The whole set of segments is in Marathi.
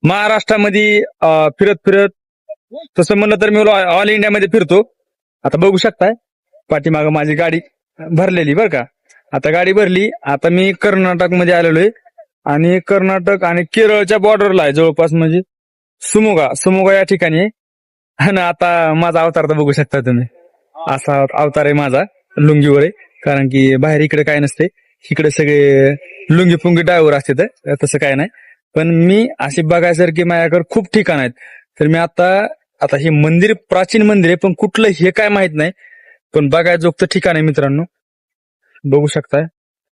महाराष्ट्रामध्ये फिरत फिरत तसं म्हणलं तर मी ऑल इंडियामध्ये फिरतो. आता बघू शकताय पाठीमागं माझी गाडी भरलेली बरं का. आता गाडी भरली. आता मी कर्नाटकमध्ये आलेलो आहे आणि कर्नाटक आणि केरळच्या बॉर्डरला आहे जवळपास, म्हणजे सुमुगा या ठिकाणी आहे. आणि आता माझा अवतार तर बघू शकता तुम्ही. असा अवतार आहे माझा, लुंगीवर आहे. कारण की बाहेर इकडे काय नसते, इकडे सगळे लुंगी पुंगी ड्रायव्हर असते, तर तसं काय नाही. पण मी अशी बघायसारखी माझ्याकडे खूप ठिकाण आहेत. तर मी आता हे मंदिर प्राचीन मंदिर आहे, पण कुठलं हे काय माहित नाही, पण बघायजोगतं ठिकाण आहे मित्रांनो. बघू शकताय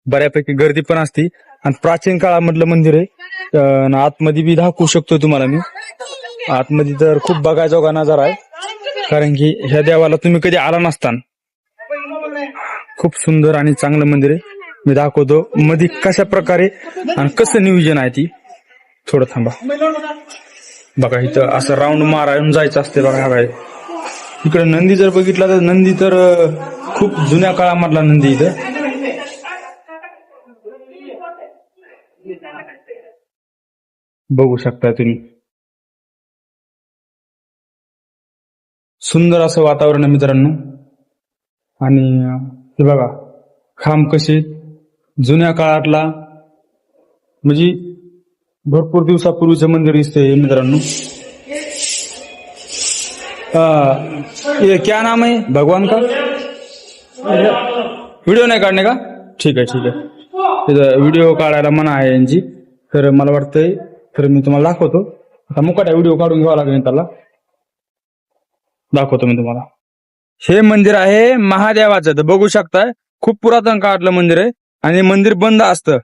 बऱ्यापैकी गर्दी पण असती आणि प्राचीन काळामधलं मंदिर आहे. आतमध्ये बी दाखवू शकतो तुम्हाला मी. आतमध्ये तर खूप बघायजोगा नजारा आहे, कारण की ह्या देवाला तुम्ही कधी आला नसतान. खूप सुंदर आणि चांगलं मंदिर आहे. मी दाखवतो मध्ये कशा प्रकारे आणि कसं नियोजन आहे ती. थोडं थांबा. बघा इथं असं राऊंड मारून जायचं असते बघा. काय इकडे नंदी जर बघितला तर नंदी तर खूप जुन्या काळामधला नंदी इथं. बघू शकता तुम्ही. सुंदर असं वातावरण आहे मित्रांनो. आणि हे बघा खांब कसे जुन्या काळातला, म्हणजे भरपूर दिवसापूर्वीचं मंदिर दिसतंय मित्रांनो. ये क्या नाम है भगवान का? व्हिडिओ नाही काढणे का? ठीक आहे. व्हिडिओ काढायला मना आहे यांची, तर मला वाटतंय तर मी तुम्हाला दाखवतो. आता मुकाट्या व्हिडिओ काढून घ्यावा लागेल त्याला. दाखवतो मी तुम्हाला. हे मंदिर आहे महादेवाचं. तर बघू शकताय खूप पुरातन काळातलं मंदिर आहे आणि मंदिर बंद असतं.